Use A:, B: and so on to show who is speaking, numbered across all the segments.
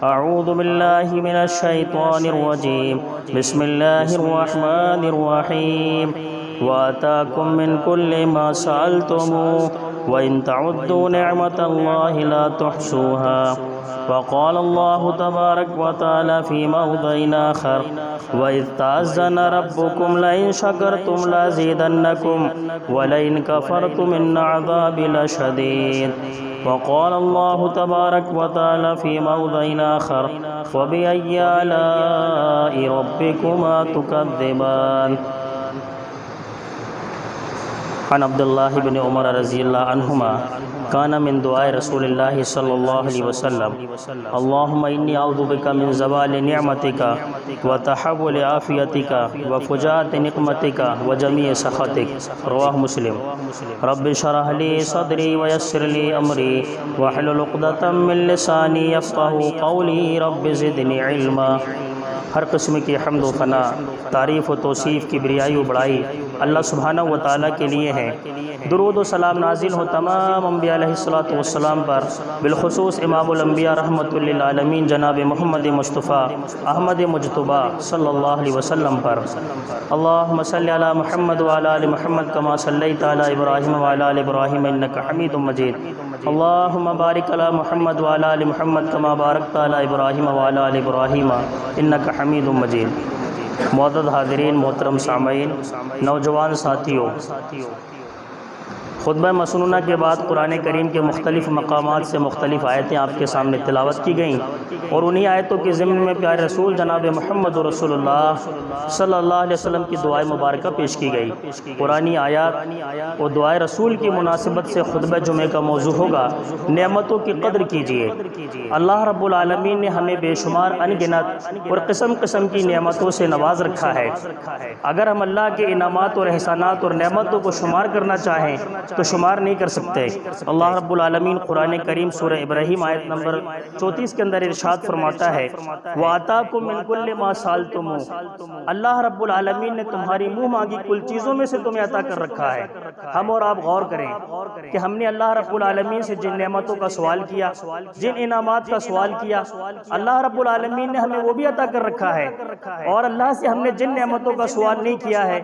A: أعوذ بالله من الشيطان الرجيم بسم الله الرحمن الرحيم وآتاكم من كل ما سألتموه وإن تعدوا نعمة الله لا تحصوها وقال الله تبارك وتعالى في موضع آخر وإذ تأذن ربكم لئن شكرتم لأزيدنكم ولئن كفرتم إن عذابي لشديد وقال الله تبارك وتعالى في موضع آخر فبأي آلاء ربكما تكذبان عن عبد الله بن عمر رضی اللہ عنہما كان من دعاء رسول الله صلى الله عليه وسلم اللهم إني أعوذ بك من زوال نعمتك وتحول عافيتك وفجاءة نقمتك وجميع سخطك رواه مسلم رب اشرح لي صدري ويسر لي أمري واحلل عقدة من لساني يفقهوا قولي رب زدني علما۔ ہر قسم کی حمد و ثنا، تعریف و توصیف کی بریائی و بڑائی اللہ سبحانہ و تعالیٰ کے لیے ہے۔ درود و سلام نازل ہو تمام انبیاء علیہ السلام پر، بالخصوص امام الانبیاء رحمۃ للعالمین جناب محمد مصطفیٰ احمد مجتبیٰ صلی اللہ علیہ وسلم پر۔ اللہم صلی علی محمد وعلی آل محمد کما صلیت علی ابراہیم وعلی آل ابراہیم انک حمید مجید۔ اللہم بارک علی محمد وعلی آل محمد کما بارکت علی ابراہیم وعلی آل ابراہیم انک حمید مجید۔ معزز حاضرین، محترم سامعین، نوجوان ساتھیوں، خطبہ مسنونہ کے بعد قرآن کریم کے مختلف مقامات سے مختلف آیتیں آپ کے سامنے تلاوت کی گئیں، اور انہی آیتوں کے ضمن میں پیارے رسول جناب محمد رسول اللہ صلی اللہ علیہ وسلم کی دعائے مبارکہ پیش کی گئی۔ قرآنی آیات اور دعائے رسول کی مناسبت سے خطبہ جمعہ کا موضوع ہوگا نعمتوں کی قدر کیجئے۔ اللہ رب العالمین نے ہمیں بے شمار انگنت اور قسم قسم کی نعمتوں سے نواز رکھا ہے۔ اگر ہم اللہ کے انعامات اور احسانات اور نعمتوں کو شمار کرنا چاہیں تو شمار نہیں کر سکتے۔ اللہ رب العالمین قرآن کریم سورہ ابراہیم آیت نمبر 34 کے اندر ارشاد فرماتا ہے وَآتَاكُم مِّن كُلِّ مَا سَأَلْتُمُوهُ، اللہ رب العالمین نے تمہاری منہ مانگی کل چیزوں میں سے تمہیں عطا کر رکھا ہے۔ ہم اور آپ غور کریں کہ ہم نے اللہ رب العالمین سے جن نعمتوں کا سوال کیا، جن انعامات کا سوال کیا، اللہ رب العالمین نے ہمیں وہ بھی عطا کر رکھا ہے، اور اللہ سے ہم نے جن نعمتوں کا سوال نہیں کیا ہے،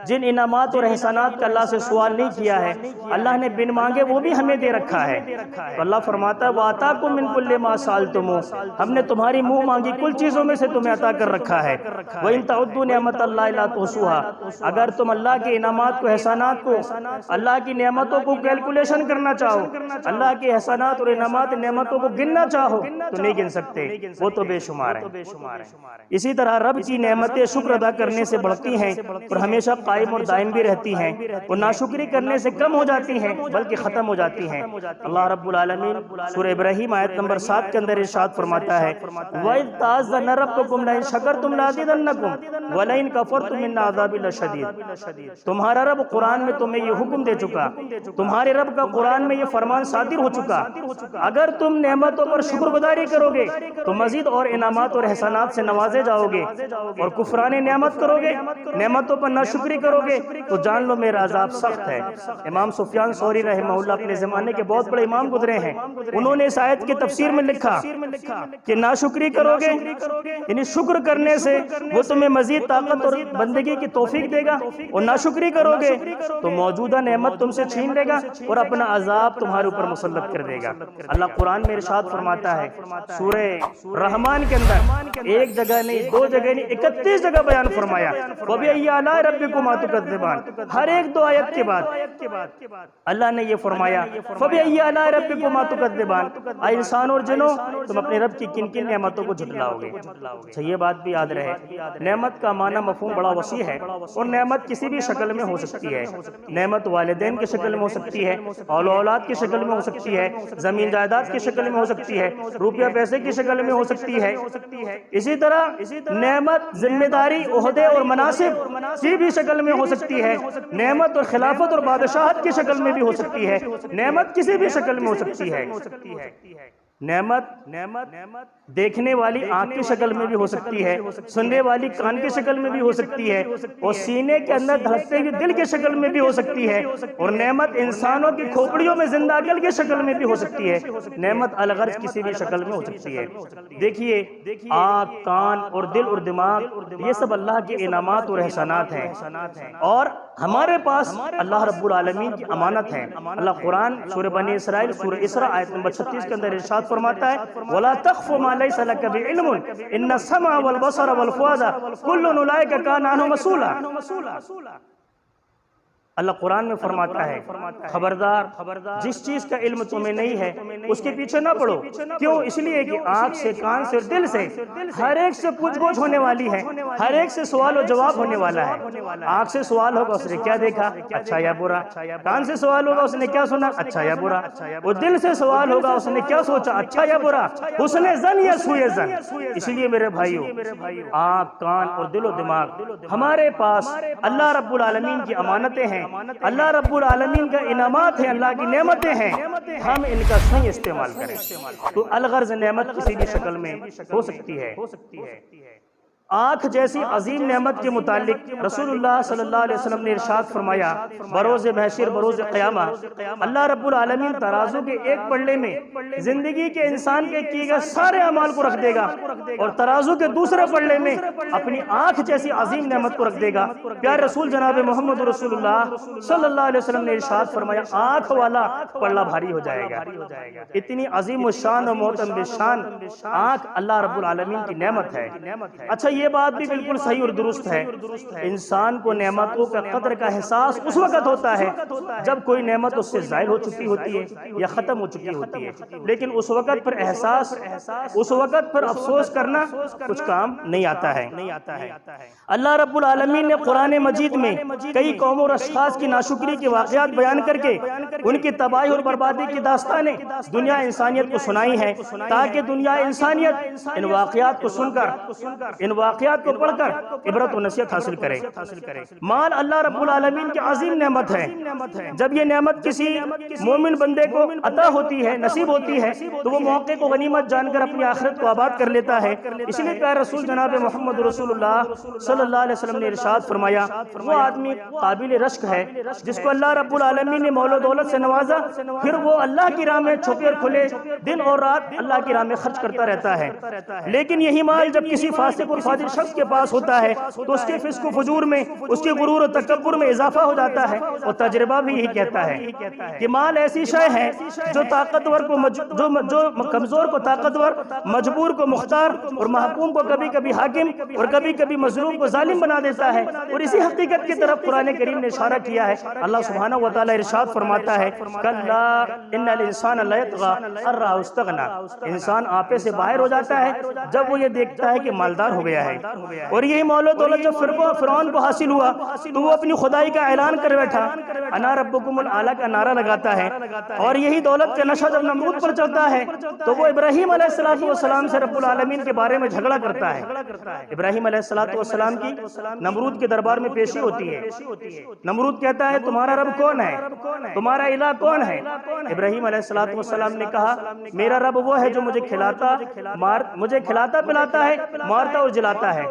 A: جن انعامات اور احسانات کا اللہ سے سوال نہیں کیا ہے، اللہ نے بن مانگے وہ بھی ہمیں دے رکھا ہے۔ تو اللہ فرماتا ہے وَآتَاكُم مِّن كُلِّ مَا سَأَلْتُمُوهُ، ہم نے تمہاری منہ مانگی کل چیزوں میں سے تمہیں عطا کر رکھا ہے۔ وَإِن تَعُدُّوا نِعْمَتَ اللَّهِ لَا تُحْصُوهَا، اگر تم اللہ کے انعامات کو، احسانات کو، اللہ کی نعمتوں کو کیلکولیشن کرنا چاہو، اللہ کے احسانات اور انعامات نعمتوں کو گننا چاہو تو نہیں گن سکتے، وہ تو بے شمار ہیں۔ اسی طرح رب کی نعمتیں شکر ادا کرنے سے بڑھتی ہیں اور ہمیشہ قائم اور دائم بھی رہتی ہیں، اور ناشکری کرنے سے کم ہو جاتی ہیں بلکہ ختم ہو جاتی ہیں۔ اللہ رب العالمین سورہ ابراہیم آیت نمبر 7 کے اندر ارشاد فرماتا ہے وَإِذْ تَأَذَّنَ رَبُّكُمْ لَئِن شَكَرْتُمْ لَأَزِيدَنَّكُمْ وَلَئِن كَفَرْتُمْ إِنَّ عَذَابِي لَشَدِيدٌ۔ تمہارا رب قرآن میں تمہیں یہ حکم دے چکا، تمہارے رب کا قرآن میں یہ فرمان صادر ہو چکا، اگر تم نعمتوں پر شکر گزاری کرو گے تو مزید اور انعامات اور احسانات سے نوازے جاؤ گے، اور کفران نعمت کرو گے، نعمتوں پر ناشکری کرو گے تو جان لو میرا عذاب سخت ہے۔ امام سفیان ثوری رحمہ اللہ اپنے زمانے کے بہت بڑے امام گزرے ہیں، انہوں نے اس آیت کی تفسیر میں لکھا کہ ناشکری کرو گے یعنی شکر کرنے سے وہ تمہیں مزید طاقت اور بندگی کی توفیق دے گا، اور ناشکری کرو گے تو موجودہ نعمت تم سے چھین لے گا اور اپنا عذاب تمہارے اوپر مسلط کر دے گا۔ اللہ قرآن میں ارشاد فرماتا ہے سورہ رحمان کے اندر ایک جگہ نہیں، دو جگہ نہیں، 31 جگہ بیان فرمایا وَبِأَيِّ آلَاءِ رَبِّكُمَا تُكَذِّبَانِ، ہر ایک دو آیت کے بعد اللہ نے یہ فرمایا فَبِأَيِّ آلَاءِ رَبِّكُمَا تُكَذِّبَانِ، اے انسان اور جنوں تم اپنے رب کی کن کن نعمتوں کو جھٹلاؤ گے۔ اچھا یہ بات بھی یاد رہے نعمت کا معنی مفہوم بڑا وسیع ہے، اور نعمت کسی بھی شکل میں ہو سکتی ہے۔ نعمت والدین کی شکل میں ہو سکتی ہے، اولاد کی شکل میں ہو سکتی ہے، زمین جائیداد کی شکل میں ہو سکتی ہے، روپیہ پیسے کی شکل میں ہو سکتی ہے۔ اسی طرح نعمت ذمہ داری، عہدے اور مناصب کی بھی شکل میں ہو سکتی ہے، نعمت اور خلافت اور بادشاہت کی شکل میں بھی ہو سکتی ہے، نعمت کسی بھی شکل میں ہو سکتی ہے۔ نعمت دیکھنے والی آنکھ کی شکل میں بھی ہو سکتی ہے، سننے والی کان کی شکل میں بھی ہو سکتی ہے، اور سینے کے اندر دھڑکتے ہوئے دل کی شکل میں بھی ہو سکتی ہے، اور نعمت انسانوں کی کھوپڑیوں میں زندہ عقل کی شکل میں بھی ہو سکتی ہے، نعمت الغرض کسی بھی شکل میں ہو سکتی ہے۔ دیکھیے آنکھ، کان اور دل اور دماغ یہ سب اللہ کے انعامات اور احسانات ہیں، اور ہمارے پاس اللہ رب العالمین کی امانت ہے۔ اللہ قرآن سورہ بنی اسرائیل سورہ اسراء آیت نمبر 36 کے اندر ارشاد فرماتا ہے وَلَا تَخْفُ مَا لَيْسَ لَكَ بِعِلْمٌ إِنَّ السَّمْعَ وَالْبَصَرَ وَالْفُؤَادَ كُلٌّ أُولَئِكَ كَانَ عَنْهُ مسؤولا۔ اللہ قرآن میں فرماتا ہے خبردار جس چیز کا علم تمہیں نہیں ہے اس کے پیچھے نہ پڑو۔ کیوں؟ اس لیے کہ آنکھ سے، کان سے اور دل سے ہر ایک سے پوچھ گچھ ہونے والی ہے، ہر ایک سے سوال و جواب ہونے والا ہے۔ آنکھ سے سوال ہوگا اس نے کیا دیکھا، اچھا یا برا، کان سے سوال ہوگا اس نے کیا سنا، اچھا یا برا، اور دل سے سوال ہوگا اس نے کیا سوچا، اچھا یا برا، حسن زن یا سوء زن۔ اس لیے میرے بھائیوں، آنکھ، کان اور دل و دماغ ہمارے پاس اللہ رب العالمین کی امانتیں ہیں، اللہ رب العالمین کا انعامات ہیں، اللہ کی نعمتیں ہیں، ہم ان کا صحیح استعمال کریں تو الغرض نعمت کسی بھی شکل میں ہو سکتی ہے۔ آنکھ جیسی عظیم نعمت کے متعلق رسول اللہ صلی اللہ علیہ وسلم نے ارشاد فرمایا بروز محشر، بروز قیامہ اللہ رب العالمین ترازو کے ایک پلڑے میں زندگی کے انسان کے کیے گئے سارے اعمال کو رکھ دے گا، اور ترازو کے دوسرے پلڑے میں اپنی آنکھ جیسی عظیم نعمت کو رکھ دے گا۔ پیارے رسول جناب محمد رسول اللہ صلی اللہ علیہ وسلم نے ارشاد فرمایا آنکھ والا پلڑا بھاری ہو جائے گا۔ اتنی عظیم الشان و محترم بشان آنکھ اللہ رب العالمین کی نعمت ہے۔ اچھا یہ بات بھی بالکل صحیح اور درست ہے، انسان کو نعمتوں کا قدر کا احساس اس وقت ہوتا ہے جب کوئی نعمت اس سے زائل ہو چکی ہوتی ہے یا ختم ہو چکی ہوتی ہے، لیکن اس وقت پر احساس، اس وقت پر افسوس کرنا کچھ کام نہیں آتا ہے۔ اللہ رب العالمین نے قرآن مجید میں کئی قوموں اور اشخاص کی ناشکری کے واقعات بیان کر کے ان کی تباہی اور بربادی کی داستانیں دنیا انسانیت کو سنائی ہیں، تاکہ دنیا انسانیت ان واقعات کو سن کر، ان واقعات کو پڑھ کر عبرت و نصیحت حاصل کرے۔ مال اللہ رب العالمین کی عظیم نعمت ہے، جب یہ نعمت کسی مومن بندے کو عطا ہوتی ہے، نصیب ہوتی ہے، تو وہ موقع کو غنیمت جان کر اپنی آخرت کو آباد کر لیتا ہے۔ اس لیے پیارے رسول جناب محمد رسول اللہ صلی اللہ علیہ وسلم نے ارشاد فرمایا وہ آدمی قابل رشک ہے جس کو اللہ رب العالمین نے مال و دولت سے نوازا، پھر وہ اللہ کی راہ میں چھپے اور کھلے دن اور رات اللہ کی راہ میں خرچ کرتا رہتا ہے، لیکن یہی مال جب کسی فاسق اور فاجر شخص کے پاس ہوتا ہے تو اس کے فسق و فجور میں، اس کے غرور و تکبر میں اضافہ ہو جاتا ہے، اور تجربہ بھی یہی کہتا ہے کہ مال ایسی شے ہے جو طاقتور کو جو کمزور کو طاقتور، مجبور کو مختار اور محکوم کو کبھی کبھی حاکم اور کبھی کبھی مظلوم کو ظالم بنا دیتا ہے، اور اسی حقیقت کی طرف قرآن کریم نے اشارہ کیا ہے۔ اللہ سبحانہ و تعالی ارشاد فرماتا ہے کلا ان الانسان لیطغی ان رآہ استغنی، انسان آپے سے باہر ہو جاتا ہے جب وہ یہ دیکھتا ہے کہ مالدار ہو گیا ہے۔ اور یہی مال و دولت جب فرعون کو حاصل ہوا تو وہ اپنی خدائی کا اعلان کر بیٹھا، انا ربکم الاعلی کا نعرہ لگاتا ہے، اور یہی دولت کا نشہ جب نمرود پر چڑھتا ہے تو وہ ابراہیم علیہ السلام سے رب العالمین کے بارے میں جھگڑا کرتا ہے۔ ابراہیم علیہ السلام کی نمرود کے دربار میں پیشی ہوتی ہے، نمرود کہتا ہے تمہارا رب کون ہے، تمہارا الہ کون ہے؟ ابراہیم علیہ السلام نے کہا میرا رب وہ ہے جو مجھے کھلاتا پلاتا ہے، مارتا اور جلاتا ہے۔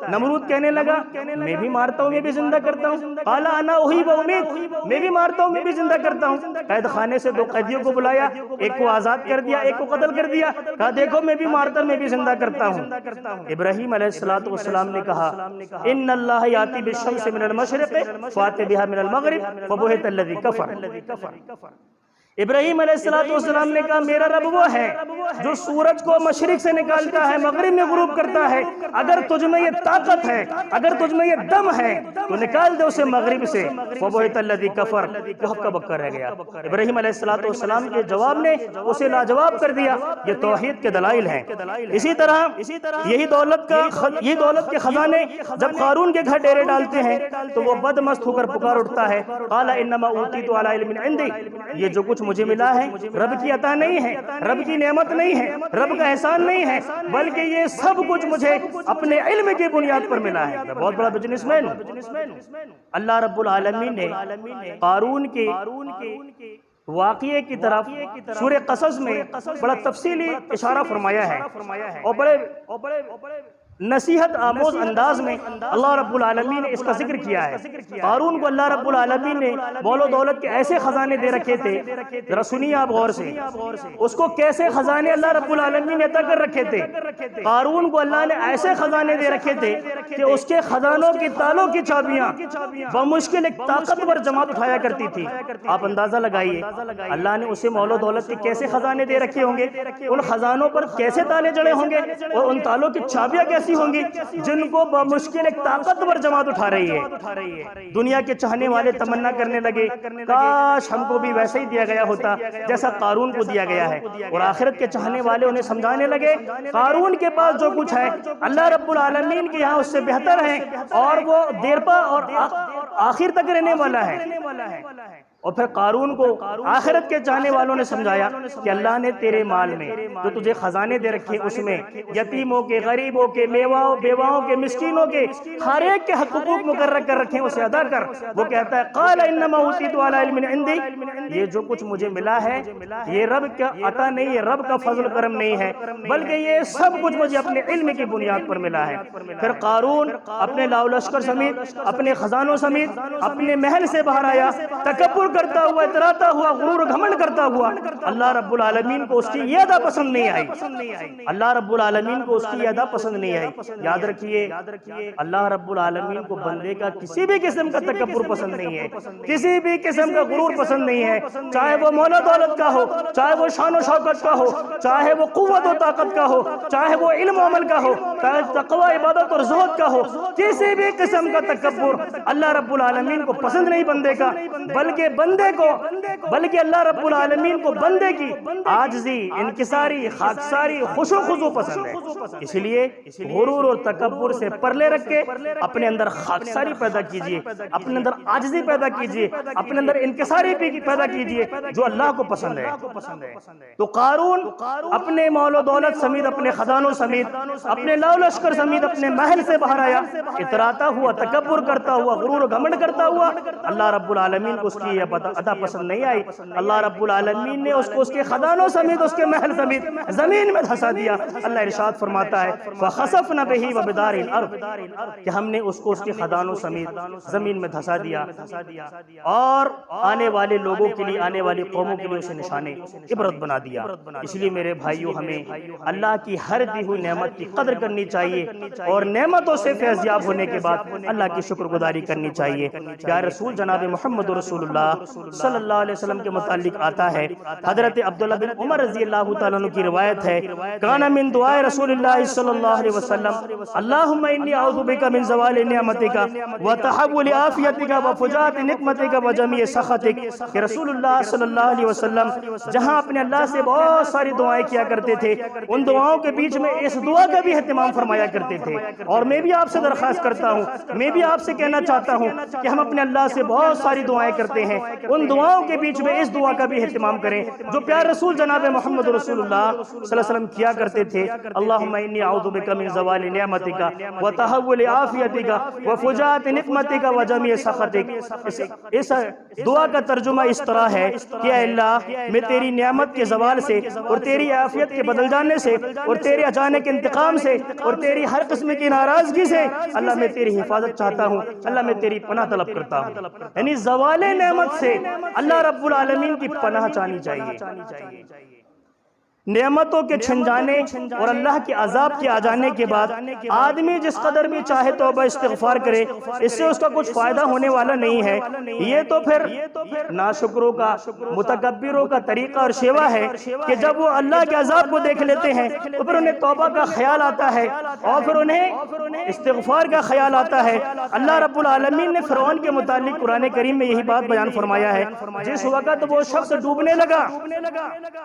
A: نمرود کہنے لگا میں بھی مارتا ہوں، میں بھی زندہ کرتا ہوں۔ قال انا احیی و امیت، میں بھی مارتا ہوں، میں بھی زندہ کرتا ہوں۔ قید خانے سے دو قیدیوں کو بلایا، ایک کو آزاد کر دیا، ایک کو قتل کر دیا، کہا دیکھو میں بھی مارتا میں بھی زندہ کرتا ہوں۔ ابراہیم علیہ السلام نے کہا ان اللہ یاتی بالشمس من المشرق فات بها من المغرب فبہت الذی کفر۔ ابراہیم علیہ السلام نے کہا میرا رب وہ ہے جو سورج کو مشرق سے نکالتا ہے، مغرب میں غروب کرتا ہے، اگر تجھ میں یہ طاقت ہے، اگر تجھ میں یہ دم ہے تو نکال دے اسے مغرب سے۔ فبہت الذی کفر، وہ ہکا بکا رہ گیا۔ ابراہیم علیہ السلام کے جواب نے اسے لاجواب کر دیا۔ یہ توحید کے دلائل ہیں۔ اسی طرح یہی دولت کے خزانے جب قارون کے گھر ڈیرے ڈالتے ہیں تو وہ بدمست ہو کر پکار اٹھتا ہے قال انما اوتیت علی علم عندی، یہ جو کچھ مجھے ملا ہے رب کی عطا نہیں ہے، رب کی نعمت نہیں ہے، رب کا احسان نہیں ہے، بلکہ یہ سب کچھ مجھے اپنے علم کی بنیاد پر ملا ہے۔ میں بہت بڑا بزنس مین ہوں۔ اللہ رب العالمین نے قارون کے واقعے کی طرف سورہ قصص میں بڑا تفصیلی اشارہ فرمایا ہے اور بڑے نصیحت آموز انداز میں اللہ رب العالمین نے اس کا ذکر کیا ہے۔ قارون کو اللہ رب العالمین نے مال و دولت کے ایسے خزانے دے رکھے تھے، ذرا سنیے آپ غور سے، اس کو کیسے خزانے اللہ رب العالمین نے عطا کر رکھے تھے۔ قارون کو اللہ نے ایسے خزانے دے رکھے تھے کہ اس کے خزانوں کی تالوں کی چابیاں بمشکل ایک طاقتور جماعت اٹھایا کرتی تھی۔ آپ اندازہ لگائیے اللہ نے اسے مال و دولت کے کیسے خزانے دے رکھے ہوں گے، ان خزانوں پر کیسے تالے جڑے ہوں گے اور ان تالوں کی چابیاں کیسے ہوں گی جن کو بمشکل ایک طاقتور جماعت اٹھا رہی ہے۔ دنیا کے چاہنے والے تمنا کرنے لگے کاش ہم کو بھی ویسے ہی دیا گیا ہوتا جیسا قارون کو دیا گیا ہے، اور آخرت کے چاہنے والے انہیں سمجھانے لگے قارون کے پاس جو کچھ ہے اللہ رب العالمین کے یہاں اس سے بہتر ہے اور وہ دیرپا اور آخر تک رہنے والا ہے۔ اور پھر قارون کو آخرت کے چاہنے والوں نے سمجھایا کہ اللہ نے تیرے مال میں جو تجھے خزانے دے رکھے اس میں یتیموں کے، غریبوں کے، بیواؤں کے، مسکینوں کے ہر ایک کے حقوق مقرر کر رکھے، اسے ادا کر۔ وہ کہتا ہے قال انما اوتیت علی علم عندی، یہ جو کچھ مجھے ملا ہے یہ رب کا عطا نہیں، یہ رب کا فضل کرم نہیں ہے، بلکہ یہ سب کچھ مجھے اپنے علم کی بنیاد پر ملا ہے۔ پھر قارون اپنے لاؤ لشکر سمیت، اپنے خزانوں سمیت اپنے محل سے باہر آیا، تکبر کرتا ہوا، اتراتا ہوا، غرور گھمنڈ کرتا ہوا۔ اللہ رب العالمین کو اس کی یہ ادا پسند نہیں آئی، اللہ رب العالمین کو اس کی یہ ادا پسند نہیں آئی۔ یاد رکھیے اللہ رب العالمین کو بندے کا کسی بھی قسم کا تکبر پسند نہیں ہے، کسی بھی قسم کا غرور پسند نہیں ہے، چاہے وہ مال و دولت کا ہو، چاہے وہ شان و شوکت کا ہو، چاہے وہ قوت و طاقت کا ہو، چاہے وہ علم و عمل کا ہو، چاہے تقوی عبادت اور زہد کا ہو، کسی بھی قسم کا تکبر اللہ رب العالمین کو پسند نہیں بندے کا، بلکہ اللہ رب العالمین کو بندے کی عاجزی، انکساری، خاکساری، خشوع خضوع پسند ہے۔ اس لیے غرور اور تکبر سے پرلے رکھ کے اپنے اندر خاکساری پیدا کیجئے، اپنے اندر عاجزی پیدا کیجئے، اپنے اندر انکساری پیدا کیجئے جو اللہ کو پسند ہے۔ تو قارون اپنے مال و دولت سمیت، اپنے خزانوں سمیت، اپنے لاؤ لشکر سمیت اپنے محل سے باہر آیا، اتراتا ہوا، تکبر کرتا ہوا، غرور و گھمنڈ کرتا ہوا۔ اللہ رب العالمین کو اس کی یہ عطا پسند نہیں آئی، اللہ رب العالمین نے اس کو اس کے خزانوں سمیت، اس کے محل سمیت زمین میں دھسا دیا۔ اللہ ارشاد فرماتا ہے فَخَسَفْنَا بِهِ وَبِدَارِ الْأَرْضِ، کہ ہم نے اس کو اس کے خزانوں سمیت زمین میں دھسا دیا، اور آنے والے لوگوں کے لیے، آنے والی قوموں کے لیے اسے نشانے عبرت بنا دیا۔ اس لیے میرے بھائیوں ہمیں اللہ کی ہر دی ہوئی نعمت کی قدر کرنی چاہیے، اور نعمتوں سے فیض یاب ہونے کے بعد اللہ کی شکر گزاری کرنی چاہیے۔ پیارے رسول جناب محمد رسول اللہ صلی اللہ علیہ وسلم کے متعلق آتا ہے، حضرت عبداللہ بن عمر رضی اللہ تعالیٰ عنہ کی روایت ہے، کان من دعائے رسول اللہ صلی اللہ علیہ وسلم اللہم انی اعوذ بک من زوال نعمتک وتحول عافیتک وفجاءت نقمتک وجمیع سخطک، کہ رسول اللہ صلی اللہ علیہ وسلم جہاں اپنے اللہ سے بہت ساری دعائیں کیا کرتے تھے، ان دعاؤں کے بیچ میں اس دعا کا بھی اہتمام فرمایا کرتے تھے۔ اور میں بھی آپ سے درخواست کرتا ہوں، میں بھی آپ سے کہنا چاہتا ہوں کہ ہم اپنے اللہ سے بہت ساری دعائیں کرتے ہیں، ان دعاؤں کے بیچ میں اس دعا کا بھی اہتمام کریں جو پیارے رسول جناب محمد رسول اللہ صلی اللہ علیہ وسلم کیا کرتے تھے، اللہم انی اعوذ بک من زوال نعمتک وتحول عافیتک وفجاءت نقمتک وجمیع سخطک۔ اس دعا کا ترجمہ اس طرح ہے کہ اے اللہ میں تیری نعمت کے زوال سے اور تیری عافیت کے بدل جانے سے اور تیرے اچانک انتقام سے اور تیری ہر قسم کی ناراضگی سے اللہ میں تیری حفاظت چاہتا ہوں، اللہ میں تیری پناہ طلب کرتا ہوں۔ یعنی زوال نعمت سے اللہ رب العالمین کی پناہ چاہنی چاہیے۔ نعمتوں کے چھن جانے اور اللہ کے عذاب کے آ جانے کے بعد آدمی جس قدر بھی چاہے توبہ استغفار کرے، اس سے اس کا کچھ فائدہ ہونے والا نہیں ہے۔ یہ تو پھر ناشکروں کا، متکبروں کا طریقہ اور شیوہ ہے کہ جب وہ اللہ کے عذاب کو دیکھ لیتے ہیں تو پھر انہیں توبہ کا خیال آتا ہے اور پھر انہیں استغفار کا خیال آتا ہے۔ اللہ رب العالمین نے فرعون کے متعلق قرآن کریم میں یہی بات بیان فرمایا ہے، جس وقت وہ شخص ڈوبنے لگا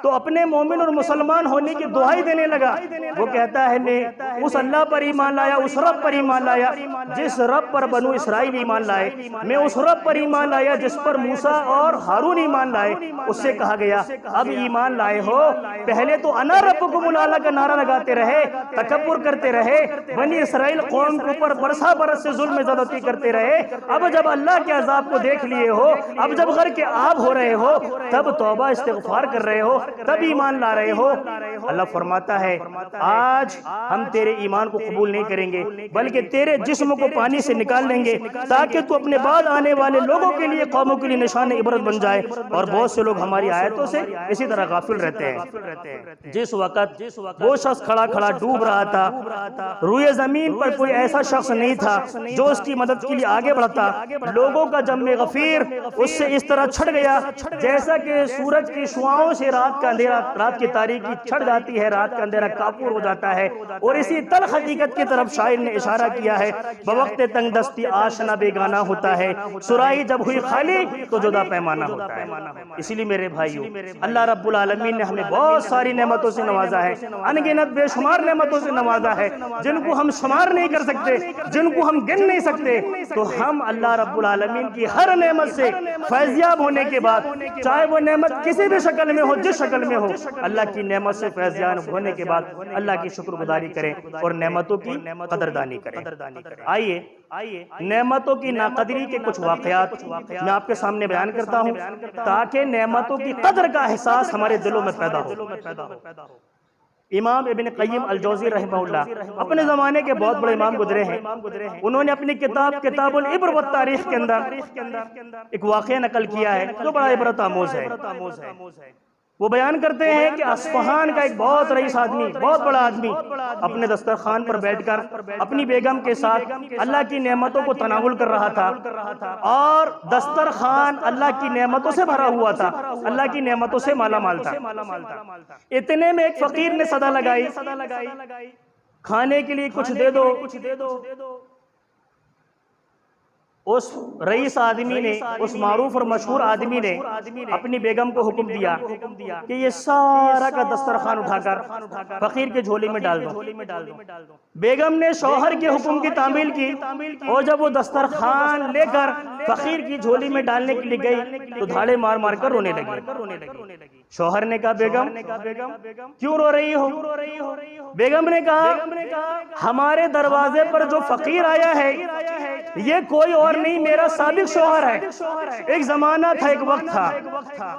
A: تو اپنے مومن اور مسلمان ہونے کی دعائی دینے لگا، وہ کہتا ہے میں اس اللہ پر ایمان لایا، اس رب پر ایمان لایا جس رب پر بنو اسرائیل ایمان لائے، میں اس رب پر ایمان لایا جس پر موسیٰ اور ہارون ایمان لائے۔ اس سے کہا گیا اب ایمان لائے ہو، پہلے تو انا ربکم الاعلی کا نعرہ لگاتے رہے، تکبر کرتے رہے، رہے، بنی اسرائیل قوم کے اوپر برسا برس سے ظلم زیادتی کرتے رہے، اب جب اللہ کے عذاب کو دیکھ لیے ہو، اب جب غرق آب ہو رہے ہو، تب توبہ استغفار کر رہے ہو، تب ایمان لا رہے ہو۔ اللہ فرماتا ہے آج ہم تیرے ایمان کو قبول نہیں کریں گے، بلکہ تیرے جسم کو پانی سے نکال لیں گے تاکہ تو اپنے بعد آنے والے لوگوں کے لیے، قوموں کے لیے نشان عبرت بن جائے۔ اور بہت سے لوگ ہماری آیتوں سے اسی طرح غافل رہتے ہیں۔ جس وقت وہ شخص کھڑا کھڑا ڈوب رہا تھا، روئے زمین پر کوئی ایسا شخص نہیں تھا جو اس کی مدد کے لیے آگے بڑھتا، لوگوں کا جم غفیر اس سے اس طرح چھٹ گیا جیسا کہ سورج کی شعاعوں سے رات کا اندھیرا، رات کی تاریکی چھٹ جاتی ہے، رات کا اندھیرا کافور ہو جاتا ہے۔ اور اسی تلخ حقیقت کی طرف شاعر نے اشارہ کیا ہے، بوقت تنگ دستی آشنا بیگانہ ہوتا ہے، سرائی جب ہوئی خالی تو جدا پیمانہ ہوتا ہے۔ اسی لیے میرے بھائیو، اللہ رب العالمین نے ہمیں بہت ساری نعمتوں سے نوازا ہے، ان گنت بے شمار نعمتوں سے نوازا ہے، جن کو ہم شمار نہیں کر سکتے، جن کو ہم گن نہیں سکتے۔ تو ہم اللہ رب العالمین کی ہر نعمت سے فیضیاب ہونے کے بعد، چاہے وہ نعمت کسی بھی شکل میں ہو، جس شکل میں ہو، اللہ کی نعمت سے فیضیاب ہونے کے بعد اللہ کی شکر گزاری کریں اور نعمتوں کی قدردانی کریں۔ آئیے نعمتوں کی ناقدری کے کچھ واقعات میں آپ کے سامنے بیان کرتا ہوں تاکہ نعمتوں کی قدر کا احساس ہمارے دلوں میں پیدا ہو۔ امام ابن قیم الجوزی رحمہ اللہ اپنے زمانے کے بہت بڑے امام گزرے ہیں، انہوں نے اپنی کتاب العبر والتاریخ کے اندر ایک واقعہ نقل کیا ہے جو بڑا عبرت آموز ہے۔ وہ بیان کرتے ہیں کہ اصفہان کا ایک بہت رئیس آدمی، بہت بڑا آدمی اپنے دسترخوان پر بیٹھ کر اپنی بیگم کے ساتھ اللہ کی نعمتوں کو تناول کر رہا تھا، اور دسترخوان اللہ کی نعمتوں سے بھرا ہوا تھا، اللہ کی نعمتوں سے مالا مال تھا۔ اتنے میں ایک فقیر نے صدا لگائی، کھانے کے لیے کچھ دے دو۔ اس رئیس آدمی نے، اس معروف اور مشہور آدمی نے اپنی بیگم کو حکم دیا کہ یہ سارا کا دسترخوان اٹھا کر فقیر کے جھولی میں ڈال دو۔ بیگم نے شوہر کے حکم کی تعمیل کی، اور جب وہ دسترخوان لے کر فقیر کی جھولی میں ڈالنے کے لیے گئی تو دھاڑے مار مار کر رونے لگی۔ شوہر نے کہا بیگم کیوں رو رہی ہو؟ بیگم نے کہا ہمارے دروازے پر جو فقیر آیا ہے یہ کوئی اور نہیں، میرا سابق شوہر ہے۔ ایک زمانہ تھا، ایک وقت تھا،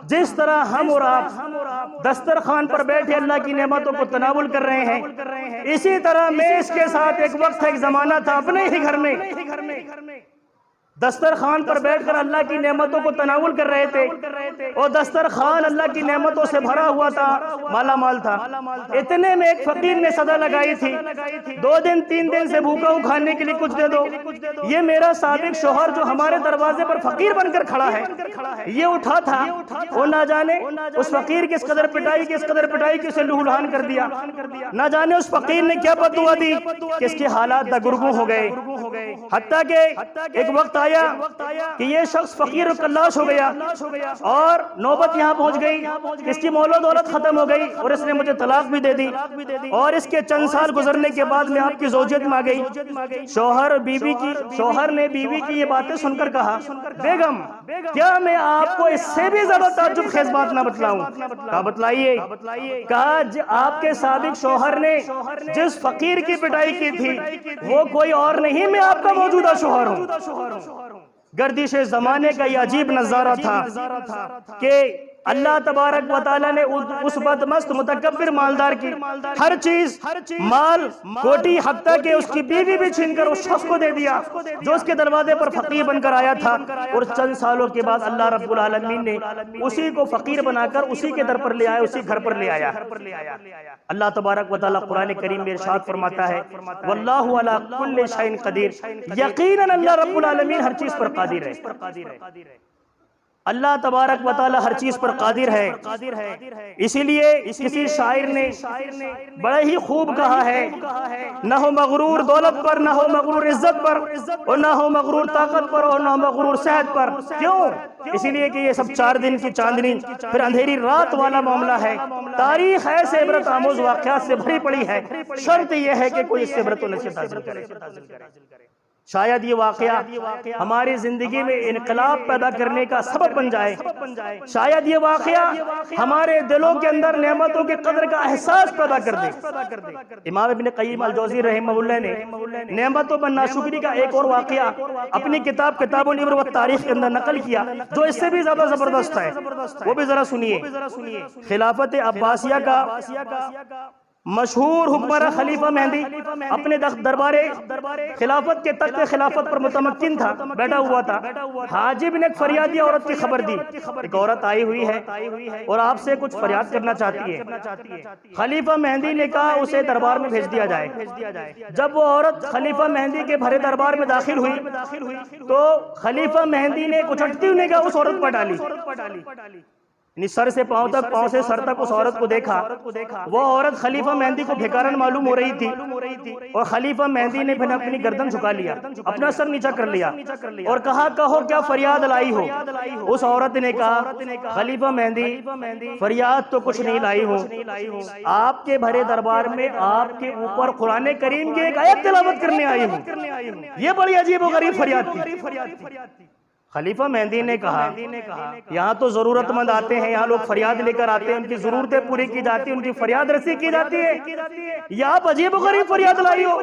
A: جس طرح ہم اور آپ دسترخوان پر بیٹھے اللہ کی نعمتوں کو تناول کر رہے ہیں، اسی طرح میں اس کے ساتھ ایک وقت تھا، ایک زمانہ تھا، اپنے ہی گھر میں دسترخوان پر بیٹھ کر اللہ کی نعمتوں کو تناول کر رہے تھے، اور دسترخوان اللہ کی نعمتوں سے بھرا ہوا تھا، مالا مال تھا۔ اتنے میں ایک فقیر نے صدا لگائی تھی 2 دن 3 دن سے بھوکا ہوں، کھانے کے لیے کچھ دے دو۔ یہ میرا سابق شوہر جو ہمارے دروازے پر فقیر بن کر کھڑا ہے، یہ اٹھا تھا، وہ نہ جانے اس فقیر کی اس قدر پٹائی کی اسے لہولہان کر دیا، نہ جانے اس فقیر نے کیا بددعا دی کہ اس کے حالات دگرگوں ہو گئے، حتیٰ کہ ایک وقت آیا کہ یہ شخص فقیر و کلاش ہو گیا، اور نوبت یہاں پہنچ گئی، اس کی مول و دولت ختم ہو گئی، اور اس نے مجھے طلاق بھی دے دی، اور اس کے چند سال گزرنے کے بعد میں آپ کی زوجیت میں آ گئی۔ شوہر نے بیوی کی یہ باتیں سن کر کہا بیگم کیا میں آپ کو اس سے بھی زیادہ تعجب خیز بات نہ بتلاؤں؟ کہا بتلائیے۔ کہا آپ کے سابق شوہر نے جس فقیر کی پٹائی کی تھی وہ کوئی اور نہیں، میں آپ کا موجودہ شوہر ہوں۔ گردش زمانے کا یہ عجیب نظارہ تھا کہ اللہ تبارک و تعالیٰ نے اس بدمست متکبر مالدار کی ہر چیز، مال کوٹی، حتیٰ کہ اس کی بیوی بھی چھین کر اس شخص کو دے دیا جو اس کے دروازے پر فقیر بن کر آیا تھا، اور چند سالوں کے بعد اللہ رب العالمین نے اسی کو فقیر بنا کر اسی کے در پر لے آیا، اسی گھر پر لے آیا۔ اللہ تبارک و تعالیٰ قرآن کریم میں ارشاد فرماتا ہے واللہ علی کل شیء قدیر، یقیناً اللہ رب العالمین ہر چیز پر قادر ہے۔ اللہ تبارک و تعالی ہر چیز پر قادر ہے، اسی لیے کسی شاعر نے بڑا ہی خوب کہا ہے نہ ہو مغرور دولت پر، نہ ہو مغرور عزت پر، اور نہ ہو مغرور طاقت پر، اور نہ ہو مغرور صحت پر۔ کیوں؟ اسی لیے کہ یہ سب 4 دن کی چاندنی پھر اندھیری رات والا معاملہ ہے۔ تاریخ ایسے عبرت آموز واقعات سے بھری پڑی ہے، شرط یہ ہے کہ کوئی اس سے عبرت و نصیحت حاصل کرے۔ شاید یہ واقعہ ہماری زندگی میں انقلاب پیدا کرنے کا سبب بن جائے، شاید یہ واقعہ ہمارے دلوں کے اندر نعمتوں کی قدر کا احساس پیدا کر دے۔ امام ابن قیم الجوزی رحمہ اللہ نے نعمتوں پر ناشکری کا ایک اور واقعہ اپنی کتاب العبر والتاریخ کے اندر نقل کیا جو اس سے بھی زیادہ زبردست ہے، وہ بھی ذرا سنیے۔ خلافت عباسیہ کا مشہور حکمراں خلیفہ مہدی اپنے دربار خلافت کے تخت خلافت پر متمکن تھا، بیٹھا ہوا تھا۔ حاجب نے ایک فریادی عورت کی خبر دی، ایک عورت آئی ہوئی ہے اور آپ سے کچھ فریاد کرنا چاہتی ہے۔ خلیفہ مہدی نے کہا اسے دربار میں بھیج دیا جائے۔ جب وہ عورت خلیفہ مہدی کے بھرے دربار میں داخل ہوئی تو خلیفہ مہدی نے کچھ اٹھتی ہوئی نگاہ اس عورت پر ڈالی، یعنی سر سے پاؤں تک، پاؤں سے سر تک اس عورت کو دیکھا۔ وہ عورت خلیفہ مہدی کو بھیکارن معلوم ہو رہی تھی اور خلیفہ مہدی نے پھر اپنی گردن جھکا لیا، اپنا سر نیچا کر لیا اور کہا کہو کیا فریاد لائی ہو؟ اس عورت نے کہا خلیفہ مہدی فریاد تو کچھ نہیں لائی ہوں، آپ کے بھرے دربار میں آپ کے اوپر قرآن کریم کی ایک آیت تلاوت کرنے آئی ہوں، یہ بڑی عجیب و غریب فریاد تھی۔ خلیفہ مہدی نے کہا یہاں تو ضرورت مند آتے ہیں، یہاں لوگ فریاد لے کر آتے ہیں، ان کی ضرورتیں پوری کی جاتی ہیں، ان کی فریاد رسی کی جاتی ہے، یا آپ عجیب و غریب فریاد لائی ہو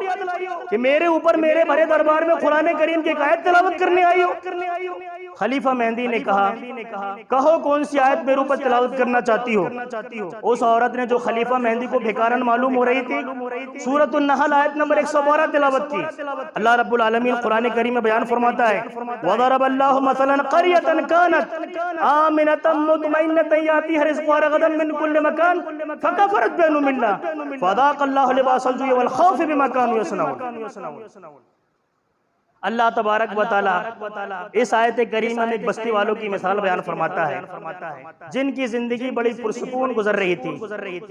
A: کہ میرے اوپر میرے بھرے دربار میں قرآن کریم کی ایک آیت تلاوت کرنے آئی ہو؟ خلیفہ مہدی نے کہا کہو کون سی آیت میرے اوپر تلاوت کرنا چاہتی ہو؟ اس عورت نے جو خلیفہ مہدی کو بھیکارن معلوم ہو رہی تھی سورۃ النحل آیت نمبر 112 تلاوت کی۔ اللہ رب العالمین قرآن کریم میں بیان فرماتا ہے وَضَرَبَ اللَّهُ مثلاً قَرْيَةً كَانَتْ آمِنَةً مُطْمَئِنَّةً يَأْتِيهَا رِزْقُهَا رَغَدًا مِنْ كُلِّ مَكَانٍ فَكَفَرَتْ بِأَنْعُمِ اللَّهِ فَأَذَاقَ اللَّهُ لِبَاسَ الْجُوعِ وَالْخَوْفِ بِمَا كَانُوا يَصْنَعُونَ۔ اللہ تبارک و تعالی اس آیت کریمہ میں ایک بستی والوں کی مثال بیان فرماتا ہے جن کی زندگی بڑی پرسکون گزر رہی تھی،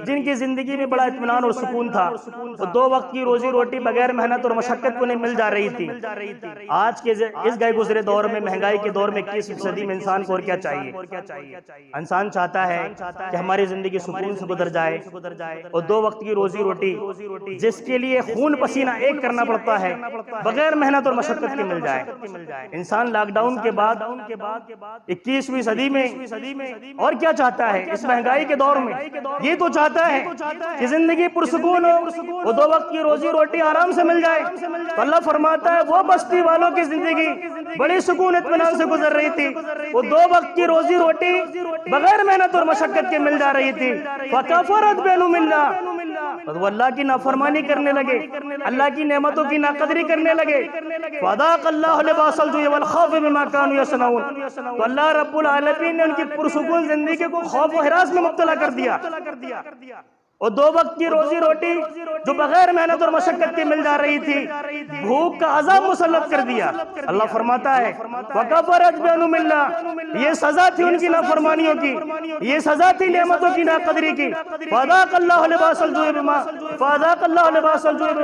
A: جن کی زندگی میں بڑا اطمینان اور سکون تھا، وہ دو وقت کی روزی روٹی بغیر محنت اور مشقت کو نہیں مل جا رہی تھی۔ آج کے اس گئے گزرے دور میں، مہنگائی کے دور میں 21ویں صدی میں انسان کو اور کیا چاہیے؟ انسان چاہتا ہے کہ ہماری زندگی سکون سے گزر جائے اور دو وقت کی روزی روٹی جس کے لیے خون پسینہ ایک کرنا پڑتا ہے بغیر محنت اور مشقت کے مل جائے۔ انسان لاک ڈاؤن کے بعد 21ویں صدی میں اور کیا چاہتا ہے؟ اس مہنگائی کے دور میں یہ تو چاہتا ہے کہ زندگی پرسکون ہو، وہ دو وقت کی روزی روٹی آرام سے مل جائے۔ تو اللہ فرماتا ہے وہ بستی والوں کی زندگی بڑی سکون اطمینان سے گزر رہی تھی، وہ دو وقت کی روزی روٹی بغیر محنت اور مشقت کے مل جا رہی تھی۔ فَكَفَرَتْ بِأَنْعُمِ اللَّهِ، وہ اللہ کی نافرمانی کرنے لگے، اللہ کی نعمتوں کی ناقدری کرنے لگے۔ فَأَذَاقَ اللَّهُ لِبَاسَ الْجُوعِ وَالْخَوْفِ بِمَا كَانُوا يَصْنَعُونَ، تو اللہ رب العالمین نے ان کی پرسکون زندگی کو خوف و ہراس میں مبتلا کر دیا اور دو وقت کی روزی روٹی جو بغیر محنت اور مشقت کی مل جا رہی تھی بھوک کا عذاب مسلط کر دیا۔ اللہ فرماتا ہے وَكَفَرَتْ بِأَنْعُمِ اللَّهِ، یہ سزا تھی ان کی نافرمانیوں کی، یہ سزا تھی نعمتوں کی ناقدری کی۔ فَأَذَاقَ اللَّهُ لِبَاسَ الْجُوعِ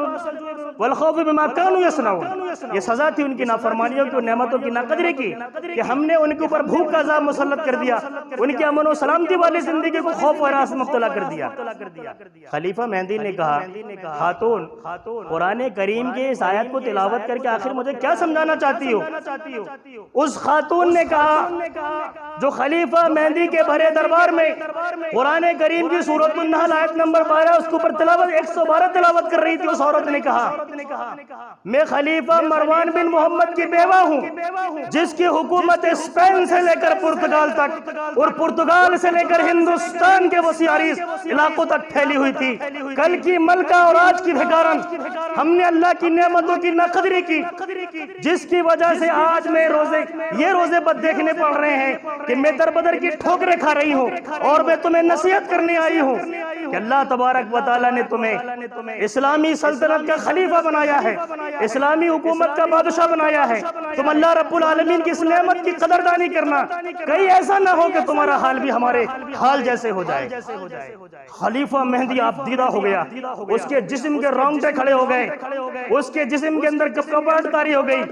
A: وَالْخَوْفِ بِمَا كَانُوا يَصْنَعُونَ، یہ سزا تھی ان کی نافرمانیوں کی اور نعمتوں کی ناقدری کی کہ ہم نے ان کے اوپر بھوک کا عذاب مسلط کر دیا، ان کی امن و سلامتی والی زندگی کو خوف و ہراس میں مبتلا کر دیا۔ خلیفہ مہدی نے کہا خاتون قرآن کریم کے اس آیت کو تلاوت کر کے آخر مجھے کیا سمجھانا چاہتی ہو؟ اس خاتون نے کہا جو خلیفہ مہدی کے بھرے دربار میں قرآن کریم کی سورۃ النحل آیت نمبر 12 اس کے اوپر تلاوت 112 تلاوت کر رہی تھی، اس عورت نے کہا میں خلیفہ مروان بن محمد کی بیوہ ہوں جس کی حکومت اسپین سے لے کر پرتگال تک اور پرتگال سے لے کر ہندوستان کے وسیع عریض علاقوں تک پھیلی ہوئی تھی۔ کل کی ملکہ اور آج کی بھیکارن، ہم نے اللہ کی نعمتوں کی ناقدری کی جس کی وجہ سے آج میں یہ روزے بد دیکھنے پڑ رہے ہیں کہ میں در بدر کی ٹھوکریں کھا رہی ہوں، اور میں تمہیں نصیحت کرنے آئی ہوں کہ اللہ تبارک و تعالیٰ نے تمہیں اسلامی سلطنت کا خلیفہ بنایا ہے، اسلامی حکومت کا بادشاہ بنایا ہے، تم اللہ رب العالمین کی اس نعمت کی قدردانی کرنا، کہیں ایسا نہ ہو کہ تمہارا حال بھی ہمارے حال جیسے ہو جائے۔ خلیفہ مہدی آپ دیدہ ہو گیا، اس کے جسم کے رونگٹے کھڑے ہو گئے، اس کے جسم کے اندر کپکپاہٹ طاری ہو گئی۔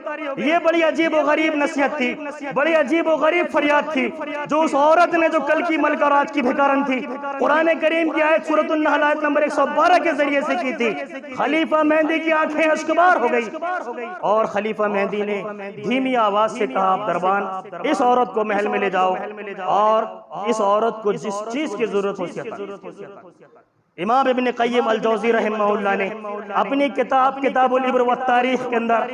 A: یہ بڑی عجیب و غریب نصیحت تھی، بڑی عجیب و غریب فریاد تھی جو اس عورت نے جو کل کی ملک اور آج کی بھکارن تھی، قرآن کریم کی آیت سورۃ النحل آیت نمبر 112 کے ذریعے سے کی تھی۔ خلیفہ مہدی کی آنکھیں اشکبار ہو گئی اور خلیفہ مہدی نے دھیمی آواز سے کہا، آپ دربان اس عورت کو محل میں لے جاؤ اور اس عورت کو جس چیز کی ضرورت ہو سکتا۔ امام ابن قیم الجوزی رحمہ اللہ نے اپنی کتاب العبر والتاریخ کے اندر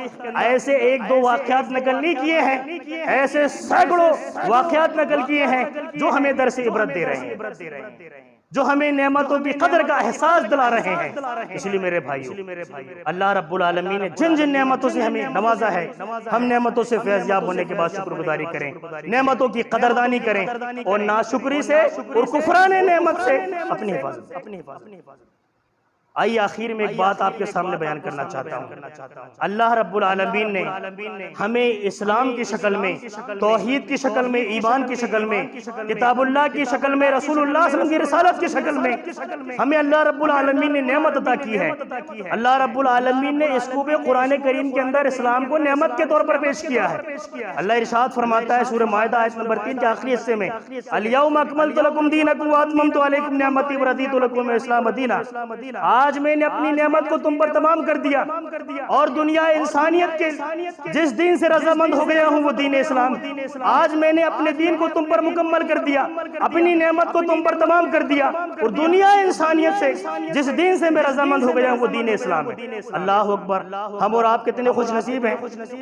A: ایسے ایک دو واقعات نقل نہیں کیے ہیں، ایسے سینکڑوں واقعات نقل کیے ہیں جو ہمیں درس عبرت دے رہے ہیں، جو ہمیں نعمتوں کی قدر کا احساس دلا رہے ہیں۔ اس لیے میرے بھائیو، اللہ رب العالمین نے جن جن نعمتوں سے ہمیں نوازا ہے، ہم نعمتوں سے فیض یاب ہونے کے بعد شکر گزاری کریں، نعمتوں کی قدردانی کریں اور ناشکری سے اور کفران نعمت سے اپنی حفاظت۔ آئیے آخر میں ایک بات آپ کے سامنے بیان کرنا چاہتا ہوں۔ اللہ رب العالمین نے ہمیں اسلام کی شکل میں، توحید کی شکل میں، ایمان کی شکل میں، کتاب اللہ کی شکل میں، رسول اللہ صلی اللہ علیہ وسلم کی رسالت کی شکل میں ہمیں اللہ رب العالمین نے نعمت عطا کی ہے۔ اللہ رب العالمین نے اس کو بھی قرآن کریم کے اندر اسلام کو نعمت کے طور پر پیش کیا ہے۔ اللہ ارشاد فرماتا ہے سورہ مائدہ آیت نمبر 3 کے آخری حصے میں، الیوم اکملت لکم دینکم واتممت علیکم نعمتی ورضیت لکم الاسلام دینا۔ آج میں نے اپنی نعمت کو تم پر تمام کر دیا اور دنیا انسانیت کے جس دین سے رضامند ہو گیا ہوں وہ دین اسلام۔ آج میں نے اپنے دین کو تم پر مکمل کر دیا، اپنی نعمت کو تم پر تمام کر دیا اور دنیا انسانیت سے جس دین سے میں رضامند ہو گیا ہوں وہ دین اسلام ہے۔ اللہ اکبر! ہم اور آپ کتنے خوش نصیب ہیں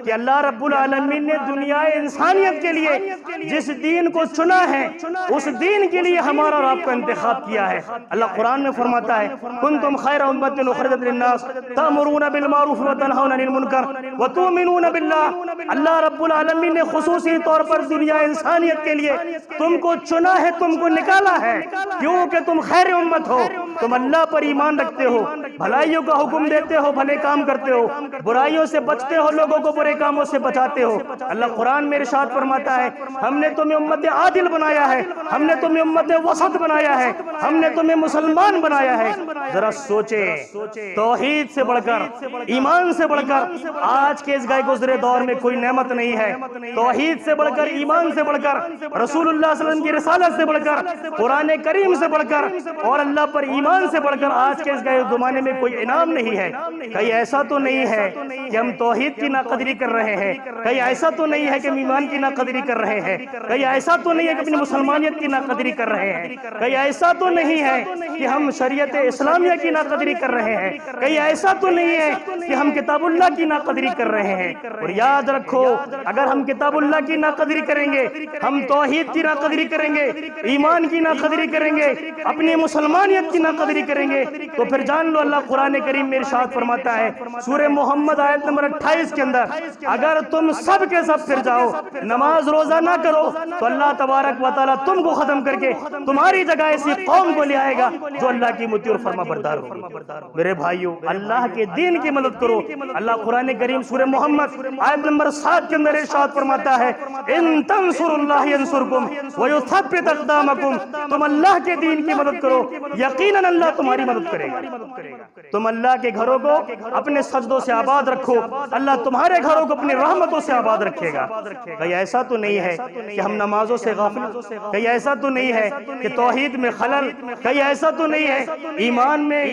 A: کہ اللہ رب العالمین نے دنیا انسانیت کے لیے جس دین کو چنا ہے اس دین کے لیے ہمارا اور آپ کا انتخاب کیا ہے۔ اللہ قرآن میں فرماتا ہے، کنتم خیر امت اخرجت للناس تأمرون بالمعروف وتنہون عن المنکر وتؤمنون باللہ۔ اللہ رب العالمین نے خصوصی طور پر دنیا انسانیت کے لیے تم کو چنا ہے، تم کو نکالا ہے، کیونکہ تم خیر امت ہو، تم اللہ پر ایمان رکھتے ہو، بھلائیوں کا حکم دیتے ہو، بھلے کام کرتے ہو، برائیوں سے بچتے ہو، لوگوں کو برے کاموں سے بچاتے ہو۔ اللہ قرآن میں ارشاد فرماتا ہے، ہم نے تمہیں امت عادل بنایا ہے، ہم نے تمہیں امت وسط بنایا ہے، ہم نے تمہیں مسلمان بنایا ہے۔ ذرا سوچیں، توحید سے بڑھ کر، ایمان سے بڑھ کر آج کے اس گئے گزرے دور میں کوئی نعمت نہیں ہے۔ توحید سے بڑھ کر، ایمان سے بڑھ کر، رسول اللہ صلی اللہ علیہ وسلم کی رسالت سے بڑھ کر، قرآن کریم سے بڑھ کر اور اللہ پر ایمان سے بڑھ کر آج کے اس گئے زمانے میں کوئی انعام نہیں ہے۔ کہیں ایسا تو نہیں ہے کہ ہم توحید کی ناقدری کر رہے ہیں، کہیں ایسا تو نہیں ہے کہ ہم ایمان کی ناقدری کر رہے ہیں، کہیں ایسا تو نہیں ہے کہ اپنی مسلمانیت کی ناقدری کر رہے ہیں، کہیں ایسا تو نہیں ہے کہ ہم شریعت اسلامیہ کی ناقدری کر رہے ہیں، کہیں ایسا تو نہیں ہے کہ ہم کتاب اللہ کی ناقدری کر رہے ہیں۔ اور یاد رکھو، اگر ہم کتاب اللہ کی ناقدری کریں گے، ہم توحید کی ناقدری کریں گے، ایمان کی ناقدری کریں گے، اپنی مسلمانیت کی ناقدری کریں گے، تو پھر جان لو اللہ قرآن کریم میں ارشاد فرماتا ہے سورہ محمد آیت نمبر 28 کے اندر، اگر تم سب کے سب پھر جاؤ، نماز روزہ نہ کرو، تو اللہ تبارک و تعالیٰ تم کو ختم کر کے تمہاری جگہ ایسی قوم کو لے آئے گا جو اللہ کی مطیع اور فرما بردار ہوگی۔ میرے بھائیو، اللہ کے دین کی مدد کرو۔ اللہ قرآن کریم سورہ محمد آیت نمبر 7 کے اندر ارشاد فرماتا ہے، ان تنصروا اللہ ینصرکم ویثبت اقدامکم۔ تم اللہ کے دین کی مدد کرو، یقیناً اللہ تمہاری مدد کرے گا۔ تم اللہ کے گھروں کو اپنے سجدوں سے آباد رکھو، اللہ تمہارے گھروں کو اپنی رحمتوں سے آباد رکھے گا۔ کہیں ایسا تو نہیں ہے کہ ہم نمازوں سے غافل، کہیں ایسا تو نہیں ہے کہ توحید میں خلل، کہیں ایسا تو نہیں ہے ایمان میں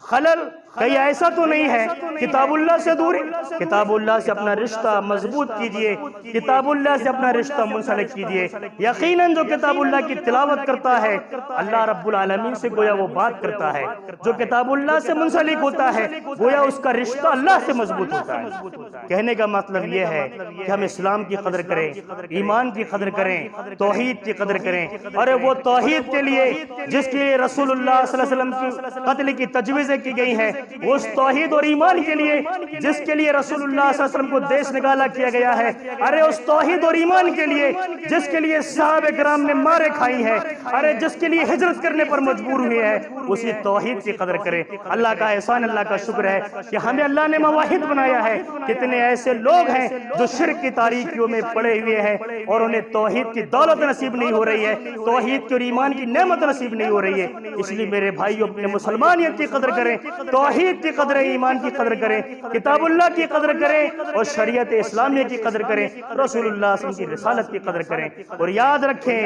A: خلل، کہیں ایسا تو نہیں ہے کتاب اللہ سے دوری۔ کتاب اللہ سے اپنا رشتہ مضبوط کیجئے، کتاب اللہ سے اپنا رشتہ منسلک کیجئے۔ یقیناً جو کتاب اللہ کی تلاوت کرتا ہے اللہ رب العالمین سے گویا وہ بات کرتا ہے، جو کتاب اللہ سے منسلک ہوتا ہے گویا اس کا رشتہ اللہ سے مضبوط ہوتا ہے۔ کہنے کا مطلب یہ ہے کہ ہم اسلام کی قدر کریں، ایمان کی قدر کریں، توحید کی قدر کریں۔ اور وہ توحید کے لیے جس کے لیے رسول اللہ صلی اللہ علیہ وسلم کی قتل کی تجویزیں کی گئی ہیں، اس توحید اور ایمان کے لیے جس کے لیے رسول اللہ صلی اللہ علیہ وسلم کو دیش نکالا کیا گیا ہے، ارے اس توحید اور ایمان کے لیے جس کے لیے صحابہ کرام نے مارے کھائی ہیں، ارے جس کے لیے ہجرت کرنے پر مجبور ہوئے ہیں، اسی توحید کی قدر کریں۔ اللہ کا احسان، اللہ کا شکر ہے کہ ہمیں اللہ نے موحد بنایا ہے۔ کتنے ایسے لوگ ہیں جو شرک کی تاریکیوں میں پڑے ہوئے ہیں اور انہیں توحید کی دولت نصیب نہیں ہو رہی ہے، توحید کی اور ایمان کی نعمت نصیب نہیں ہو رہی ہے۔ اس لیے میرے بھائیو، اپنے مسلمانیت کی قدر کریں، توحید توحید کی قدر ایمان کی قدر کریں، کتاب اللہ کی قدر کریں اور شریعت اسلامیہ کی قدر کریں، رسول اللہ صلی اللہ علیہ وسلم کی رسالت کی قدر کریں۔ اور یاد رکھیں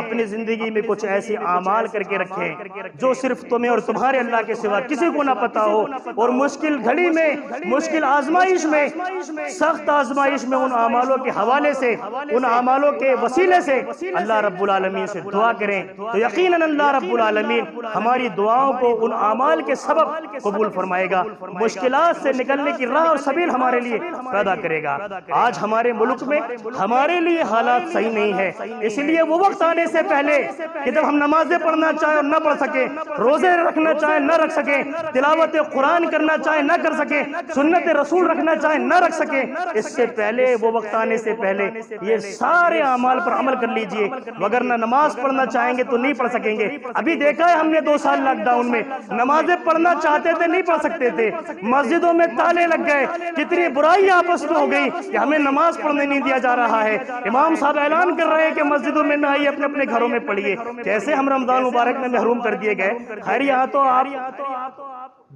A: اپنی زندگی میں کچھ ایسے اعمال کر کے رکھیں جو صرف تمہیں اور تمہارے اللہ کے سوا کسی کو نہ پتا ہو، اور مشکل گھڑی میں، مشکل آزمائش میں، سخت آزمائش میں ان اعمالوں کے حوالے سے، ان اعمالوں کے وسیلے سے اللہ رب العالمین سے دعا کریں تو یقیناً اللہ رب العالمین ہماری دعاؤں کو ان اعمال کے سبب قبول فرمائے گا، مشکلات سے نکلنے کی راہ اور سبیل ہمارے لیے پیدا کرے گا۔ آج ہمارے ملک میں ہمارے لیے حالات صحیح نہیں ہے، اس لیے وہ وقت آنے سے پہلے کہ جب ہم نمازیں پڑھنا چاہیں اور نہ پڑھ سکیں، روزے رکھنا چاہیں نہ رکھ سکیں، تلاوت قرآن کرنا چاہیں نہ کر سکیں، سنت رسول رکھنا چاہیں نہ رکھ سکیں، اس سے پہلے، وہ وقت آنے سے پہلے یہ سارے اعمال پر عمل کر لیجئے، وگرنہ نماز پڑھنا چاہیں گے تو نہیں پڑھ سکیں گے۔ ابھی دیکھا ہے ہم نے 2 سال لاک ڈاؤن میں نمازیں پڑھنا چاہتے تھے نہیں پڑھ سکتے تھے، مسجدوں میں تالے لگ گئے، کتنی برائی آپس میں ہو گئی کہ ہمیں نماز پڑھنے نہیں دیا جا رہا ہے، امام صاحب اعلان کر رہے ہیں کہ مسجدوں میں نہ آئیے، اپنے اپنے گھروں میں پڑھیے۔ کیسے ہم رمضان مبارک میں محروم کر دیے گئے۔ خیر یہاں تو آپ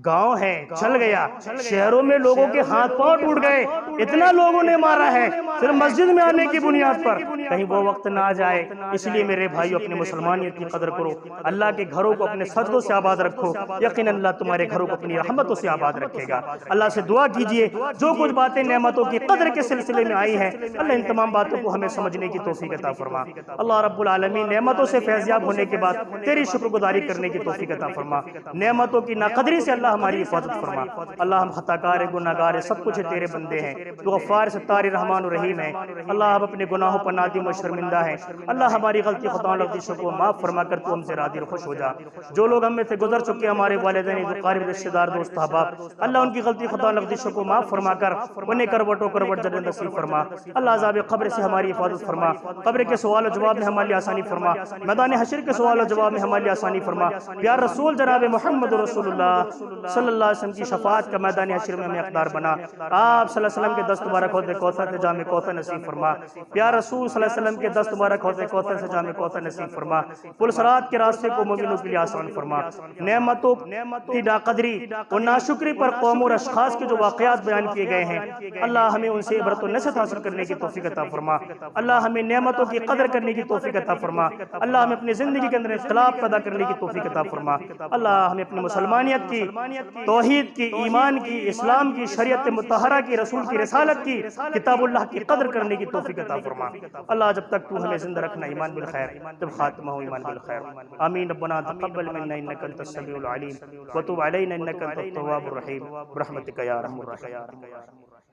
A: گاؤں ہے چل گیا، شہروں میں لوگوں کے ہاتھ پاؤں ٹوٹ گئے، اتنا لوگوں نے مارا ہے صرف مسجد میں آنے کی بنیاد پر۔ کہیں وہ وقت نہ آ جائے، اس لیے میرے بھائیو اپنے مسلمانیت کی قدر کرو، اللہ کے گھروں کو اپنے سجدوں سے آباد رکھو، یقین اللہ تمہارے گھروں کو اپنی رحمتوں سے آباد رکھے گا۔ اللہ سے دعا کیجئے جو کچھ باتیں نعمتوں کی قدر کے سلسلے میں آئی ہیں، اللہ ان تمام باتوں کو ہمیں سمجھنے کی توفیق عطا فرما۔ اللہ رب العالمین نعمتوں سے فیضیاب ہونے کے بعد تیری شکر گزاری کرنے کی توفیق عطا فرما، نعمتوں کی ناقدری سے اللہ ہماری حفاظت فرما۔ اللہ ہم خطا کار گناہ گار، سب کچھ تیرے بندے ہیں، تو غفار ستار رحمان الرحیم ہے۔ اللہ ہم اپنے گناہوں پر نادم و شرمندہ ہیں، اللہ ہماری غلطی خطاؤں لغزشوں کو معاف فرما کر تو ہم سے راضی اور خوش ہو جا۔ جو لوگ ہم میں سے گزر چکے ہمارے والدین، اقارب، رشتہ دار، دوست احباب، اللہ ان کی غلطی خطاؤں لغزشوں کو معاف فرما کر انہیں کروٹوں کروٹ جنت نصیب فرما۔ اللہ عذاب قبر سے ہماری حفاظت فرما، قبر کے سوال و جواب میں ہماری آسانی فرما، میدان حشر کے سوال و جواب میں ہماری آسانی فرما۔ پیار رسول جناب محمد رسول اللہ صلی اللہ علیہ وسلم کی شفاعت کا میدان حشر میں ہمیں اقدار بنا۔ آپ صلی اللہ علیہ وسلم کے دست مبارک ہوتے کوثر سے جام کوثر نصیب فرما۔ پیار رسول صلی اللہ علیہ وسلم کے دست مبارک ہوتے کوثر سے جام کوثر نصیب فرما۔ پل صراط کے راستے کو مومنوں کے لیے آسان فرما۔ نعمتوں کی ناقدری اور ناشکری پر قوم اور اشخاص کے جو واقعات بیان کیے گئے ہیں، اللہ ہمیں ان سے عبرت و نصیحت حاصل کرنے کی توفیق عطا فرما۔ اللہ ہمیں نعمتوں کی قدر کرنے کی توفیق عطا فرما۔ اللہ ہمیں اپنی زندگی کے اندر اختلاف پیدا کرنے کی توفیق عطا فرما۔ اللہ ہمیں اپنی مسلمانیت کی، توحید کی، ایمان کی، اسلام کی، شریعت مطہرہ کی، رسول کی رسالت کی، کتاب اللہ کی قدر کرنے کی توفیق عطا فرما۔ اللہ جب تک تو ہمیں زندہ رکھنا ایمان بالخیر، جب خاتمہ ہو ایمان بالخیر۔ آمین۔ ربنا تقبل منا انک انت السمیع العلیم وتب علینا انک انت التواب الرحیم برحمتک یا ارحم الراحمین۔